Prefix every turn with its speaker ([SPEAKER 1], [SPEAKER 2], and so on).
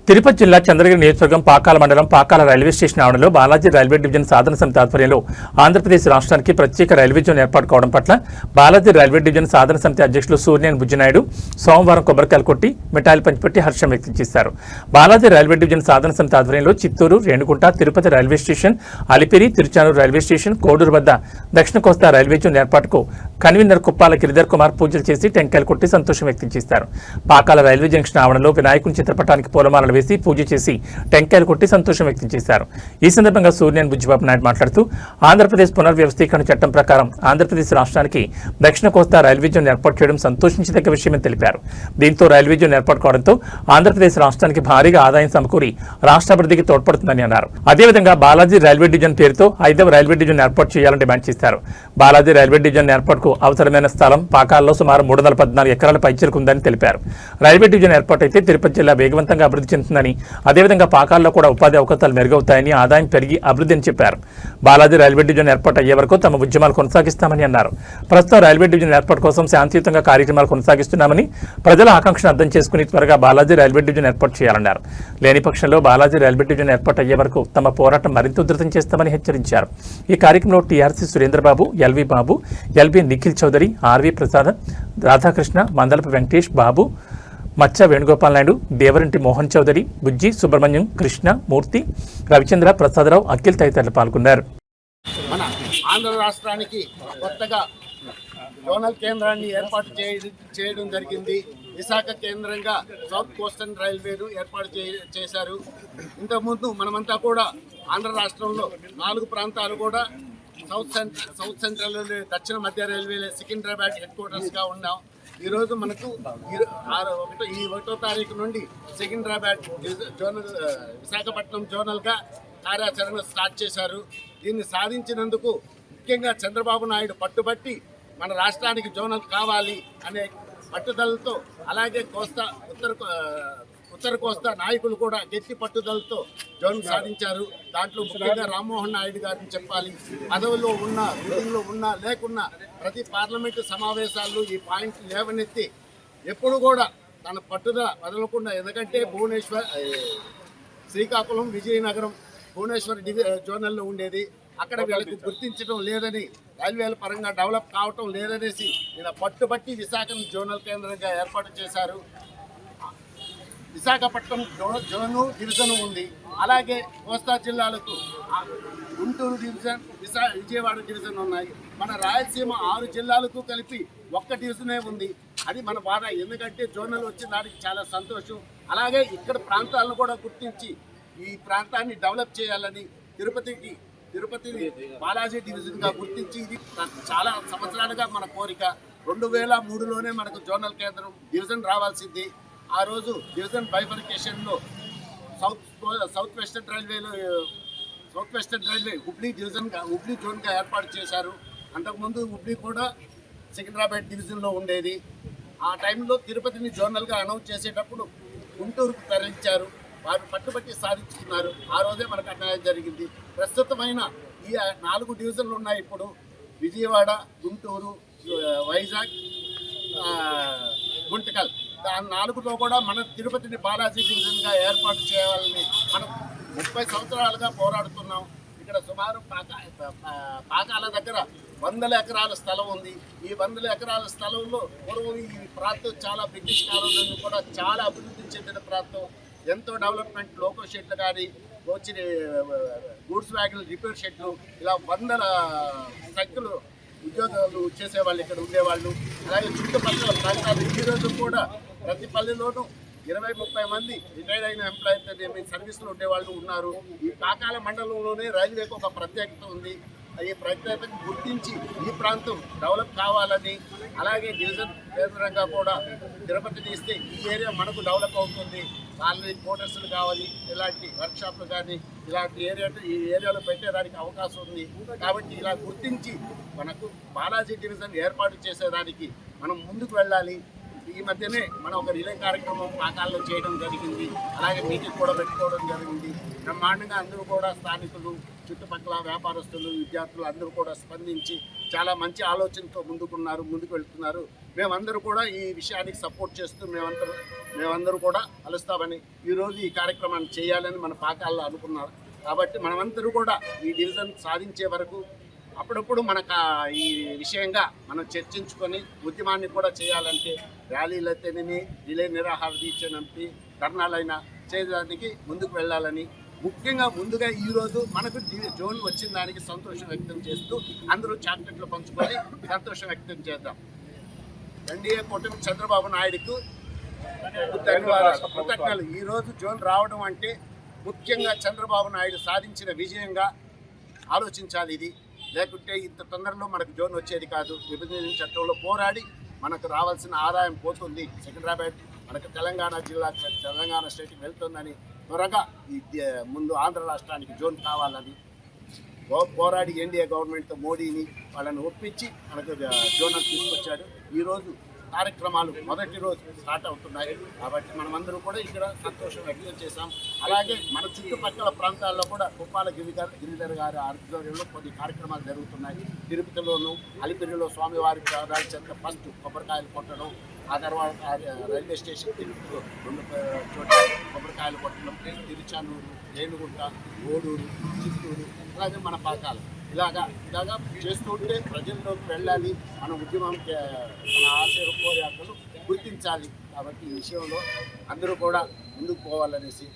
[SPEAKER 1] తిరుపతి జిల్లా చంద్రగిరి నియోజకవర్గం పాకాల మండలం పాకాల రైల్వే స్టేషన్ ఆవరణలో బాలాజీ రైల్వే డివిజన్ సాధన సమితి ఆధ్వర్యంలో ఆంధ్రప్రదేశ్ రాష్ట్రానికి ప్రత్యేక రైల్వే జోన్ ఏర్పాటు కావడం పట్ల బాలాజీ రైల్వే డివిజన్ సాధన సమితి అధ్యక్షులు సూర్యన్ బుజ్జినాయుడు సోమవారం కొబ్బరికాయలు కొట్టి మిఠాయిలు పంచిపెట్టి హర్షం వ్యక్తం చేశారు. బాలాజీ రైల్వే డివిజన్ సాధన సమితి ఆధ్వర్యంలో Chittoor, Renigunta, Tirupati railway station, Alipiri, Tiruchanur railway station, Koduru వద్ద దక్షిణ కోస్తా రైల్వే జోన్ ఏర్పాటుకు కన్వీనర్ కుప్పాల గిరిధర్ కుమార్ పూజలు చేసి టెంకాయలు కొట్టి సంతోషం వ్యక్తం చేశారు. పాకాల రైల్వే జంక్షన్ ఆవరణలో వినాయకుని చిత్రపటానికి పూలమాలలు వేసి పూజ చేసి టెంకాయలు కొట్టి సంతోషం వ్యక్తం చేశారు. ఈ సందర్భంగా సూర్యన్ బుజ్జిబాబు నాయుడు మాట్లాడుతూ ఆంధ్రప్రదేశ్ పునర్వ్యవస్థీకరణ చట్టం ప్రకారం ఆంధ్రప్రదేశ్ రాష్ట్రానికి దక్షిణ కోస్తా రైల్వే జోన్ ఏర్పాటు చేయడం సంతోషించదగ్గ విషయమని తెలిపారు. దీంతో రైల్వే జోన్ ఏర్పాటు కావడంతో ఆంధ్రప్రదేశ్ రాష్ట్రానికి భారీగా ఆదాయం సమకూరి రాష్ట్ర అభివృద్ధికి తోడ్పడుతుందని అన్నారు. అదేవిధంగా బాలాజీ రైల్వే డివిజన్ పేరుతో 5వ రైల్వే డివిజన్ ఏర్పాటు చేయాలని డిమాండ్ చేశారు. బాలాజీ రైల్వే డివిజన్ ఏర్పాటుకు అవసరమైన స్థలం పాకాల్లో సుమారు 314 ఎకరాల పైచిలకు ఉందని తెలిపారు. రైల్వే డివిజన్ ఏర్పాటు అయితే తిరుపతి జిల్లా వేగవంతంగా అభివృద్ధి చెందుతుందని, అదేవిధంగా పాకాల్లో కూడా ఉపాధి అవకాశాలు మెరుగవుతాయని, ఆదాయం పెరిగి అభివృద్ధి అని చెప్పారు. బాలాజీ రైల్వే డివిజన్ ఏర్పాటు అయ్యే వరకు తమ ఉద్యమాలు కొనసాగిస్తామని అన్నారు. ప్రస్తుతం రైల్వే డివిజన్ ఏర్పాటు కోసం శాంతియుతంగా కార్యక్రమాలు కొనసాగిస్తున్నామని, ప్రజల ఆకాంక్షను అర్థం చేసుకుని త్వరగా బాలాజీ రైల్వే డివిజన్ ఏర్పాటు చేయాలన్నారు. లేని పక్షంలో బాలాజీ రైల్వే డివిజన్ ఏర్పాటు అయ్యే వరకు తమ పోరాటం మరింత ఉధృతం చేస్తామని హెచ్చరించారు. ఈ కార్యక్రమంలో టీఆర్సీ సురేంద్రబాబు, ఎల్వి బాబు, ఎల్బి నిఖిల్ చౌదరి, ఆర్వి ప్రసాద్, రాధాకృష్ణ, మందలపు వెంకటేష్ బాబు, మచ్చ వేణుగోపాల్ నాయుడు, దేవరంటి మోహన్ చౌదరి, బుజ్జి సుబ్రహ్మణ్యం, కృష్ణ, మూర్తి, రవిచంద్ర, ప్రసాదరావు, అఖిల్ తదితరులు పాల్గొన్నారు.
[SPEAKER 2] మన ఆంధ్ర రాష్ట్రానికి కొత్తగా జోనల్ కేంద్రాన్ని ఏర్పాటు చేయడం జరిగింది. విశాఖ కేంద్రంగా సౌత్ కోస్టర్న్ రైల్వేను ఏర్పాటు చేశారు. ఇంతకుముందు మనమంతా కూడా ఆంధ్ర రాష్ట్రంలో 4 ప్రాంతాలు కూడా సౌత్ సెంట్రల్ దక్షిణ మధ్య రైల్వే సికింద్రాబాద్ హెడ్ క్వార్టర్స్గా ఉన్నాం. ఈరోజు మనకు ఈ 1వ తారీఖు నుండి సికింద్రాబాద్ జోనల్ విశాఖపట్నం జోనల్గా కార్యాచరణ స్టార్ట్ చేశారు. దీన్ని సాధించినందుకు ముఖ్యంగా చంద్రబాబు నాయుడు పట్టుబట్టి మన రాష్ట్రానికి జోనల్ కావాలి అనే పట్టుదలతో, అలాగే ఉత్తర కోస్తా నాయకులు కూడా గట్టి పట్టుదలతో జోన్ సాధించారు. దాంట్లో ముఖ్యంగా రామ్మోహన్ నాయుడు గారిని చెప్పాలి. పదవిలో ఉన్న, మీటింగ్లో ఉన్నా లేకున్నా ప్రతి పార్లమెంటు సమావేశాల్లో ఈ పాయింట్ లేవనెత్తి ఎప్పుడు కూడా తన పట్టుదల వదలకుండా, ఎందుకంటే శ్రీకాకుళం, విజయనగరం, భువనేశ్వర్ జోనల్లో ఉండేది. అక్కడ వీళ్ళకు గుర్తించడం లేదని, రైల్వేల పరంగా డెవలప్ కావటం లేదనేసి ఇలా పట్టుబట్టి విశాఖను జోనల్ కేంద్రంగా ఏర్పాటు చేశారు. విశాఖపట్నం జోను డివిజన్ ఉంది. అలాగే కోస్తా జిల్లాలకు గుంటూరు డివిజన్, విజయవాడ డివిజన్ ఉన్నాయి. మన రాయలసీమ 6 జిల్లాలకు కలిపి ఒక్క డివిజనే ఉంది. అది మన బాధ. ఎందుకంటే జోనల్ వచ్చిన దానికి చాలా సంతోషం. అలాగే ఇక్కడ ప్రాంతాలను కూడా గుర్తించి ఈ ప్రాంతాన్ని డెవలప్ చేయాలని తిరుపతిని బాలాజీ డివిజన్గా గుర్తించి, ఇది చాలా సంవత్సరాలుగా మన కోరిక. 2003లోనే మనకు జోనల్ కేంద్రం డివిజన్ రావాల్సింది. ఆ రోజు డివిజన్ బైఫర్కేషన్లో సౌత్ వెస్టర్న్ రైల్వే హుబ్లీ జోన్గా ఏర్పాటు చేశారు. అంతకుముందు హుబ్లీ కూడా సికింద్రాబాద్ డివిజన్లో ఉండేది. ఆ టైంలో తిరుపతిని జోనల్గా అనౌన్స్ చేసేటప్పుడు గుంటూరుకు తరలించారు. వారు పట్టుబట్టి సాధించుకున్నారు. ఆ రోజే మనకు అన్యాయం జరిగింది. ప్రస్తుతమైన ఈ 4 డివిజన్లు ఉన్నాయి ఇప్పుడు: విజయవాడ, గుంటూరు, వైజాగ్, గుంటకల్. దాని 4లో కూడా మన తిరుపతిని బాలాజీ డివిజన్గా ఏర్పాటు చేయాలని మనం 30 సంవత్సరాలుగా పోరాడుతున్నాం. ఇక్కడ సుమారు పాకాల దగ్గర 100 ఎకరాల స్థలం ఉంది. ఈ 100 ఎకరాల స్థలంలో పూర్వం ఈ ప్రాంతం చాలా బ్రిటిష్ కాలం నుండి కూడా చాలా అభివృద్ధి చెందిన ప్రాంతం. ఎంతో డెవలప్మెంట్, లోకో షెడ్లు కానీ, వచ్చిన గూడ్స్ వ్యాగన్ రిపేర్ షెడ్లు, ఇలా 100 సంఖ్యలో ఉద్యోగాలు చేసేవాళ్ళు ఇక్కడ ఉండేవాళ్ళు. అలాగే చుట్టుపక్కల ప్రాంతాలు ఈరోజు కూడా ప్రతి పల్లెలోనూ 20-30 మంది రిటైర్డ్ అయిన ఎంప్లాయీస్ సర్వీస్లో ఉండేవాళ్ళు ఉన్నారు. ఈ పాకాల మండలంలోనే రైల్వేకి ఒక ప్రత్యేకత ఉంది. ఈ ప్రత్యేకతను గుర్తించి ఈ ప్రాంతం డెవలప్ కావాలని, అలాగే డివిజన్ కేంద్రంగా కూడా తిరుపతిని ఇస్తే ఈ ఏరియా మనకు డెవలప్ అవుతుంది. కాలనీ క్వార్టర్స్లు కావాలి, ఇలాంటి వర్క్షాప్లు కానీ ఇలాంటి ఈ ఏరియాలో పెట్టేదానికి అవకాశం ఉంది. కాబట్టి ఇలా గుర్తించి మనకు బాలాజీ డివిజన్ ఏర్పాటు చేసేదానికి మనం ముందుకు వెళ్ళాలి. ఈ మధ్యనే మనం ఒక రిలే కార్యక్రమం పాకాల్లో చేయడం జరిగింది. అలాగే మీటింగ్ కూడా పెట్టుకోవడం జరిగింది. బ్రహ్మాండంగా అందరూ కూడా స్థానికులు, చుట్టుపక్కల వ్యాపారస్తులు, విద్యార్థులు అందరూ కూడా స్పందించి చాలా మంచి ఆలోచనతో ముందుకు వెళ్తున్నారు. మేమందరూ కూడా ఈ విషయానికి సపోర్ట్ చేస్తూ మేమందరూ కూడా కలుస్తామని ఈరోజు ఈ కార్యక్రమాన్ని చేయాలని మన పాకాల్లో అనుకున్నారు. కాబట్టి మనమందరూ కూడా ఈ డివిజన్ సాధించే వరకు అప్పుడప్పుడు మనకు ఈ విషయంగా మనం చర్చించుకొని ఉద్యమాన్ని కూడా చేయాలంటే ర్యాలీలు అయితేనేమి, రిలే నిరాహార దీక్షనంపి ధర్నాలైనా చేయడానికి ముందుకు వెళ్ళాలని, ముందుగా ఈరోజు మనకు జోన్ వచ్చిన దానికి సంతోషం వ్యక్తం చేస్తూ అందరూ చాక్లెట్లు పంచుకొని సంతోషం వ్యక్తం చేద్దాం. ఎన్డీఏ కూటమి చంద్రబాబు నాయుడుకు ధన్యవాదాలు, కృతజ్ఞతలు. ఈరోజు జోన్ రావడం అంటే ముఖ్యంగా చంద్రబాబు నాయుడు సాధించిన విజయంగా ఆలోచించాలి. ఇది లేకుంటే ఇంత తొందరలో మనకు జోన్ వచ్చేది కాదు. విభజన చట్టంలో పోరాడి మనకు రావాల్సిన ఆదాయం పోతుంది. సికింద్రాబాద్ మనకు తెలంగాణ స్టేట్కి వెళ్తుందని త్వరగా ముందు ఆంధ్ర రాష్ట్రానికి జోన్ కావాలని పోరాడి ఎన్డీఏ గవర్నమెంట్తో మోడీని వాళ్ళని ఒప్పించి మనకు జోన్ తీసుకొచ్చాడు. ఈరోజు కార్యక్రమాలు మొదటి రోజు స్టార్ట్ అవుతున్నాయి. కాబట్టి మనమందరూ కూడా ఇక్కడ సంతోషం వ్యక్తం చేశాం. అలాగే మన చుట్టుపక్కల ప్రాంతాల్లో కూడా కుప్పాల గిరిధర్ గారి ఆధ్వర్యంలో కొన్ని కార్యక్రమాలు జరుగుతున్నాయి. తిరుపతిలోను, అలిపిరిలో స్వామివారి పాదాల చెంత ఫస్ట్ కొబ్బరికాయలు కొట్టడం, ఆ తర్వాత రైల్వే స్టేషన్ తిరుపతిలో 2 చోట్ల కొబ్బరికాయలు కొట్టడం, తిరుచానూరు, రేణుగుంట, ఓడూరు, చిత్తూరు, అలాగే మన పాకాలు ఇలాగా చేస్తూ ఉంటే ప్రజల్లోకి వెళ్ళాలి. మన ఉద్యమం మన ఆశయ కోరికలు గుర్తించాలి. కాబట్టి ఈ విషయంలో అందరూ కూడా ముందుకు పోవాలనేసి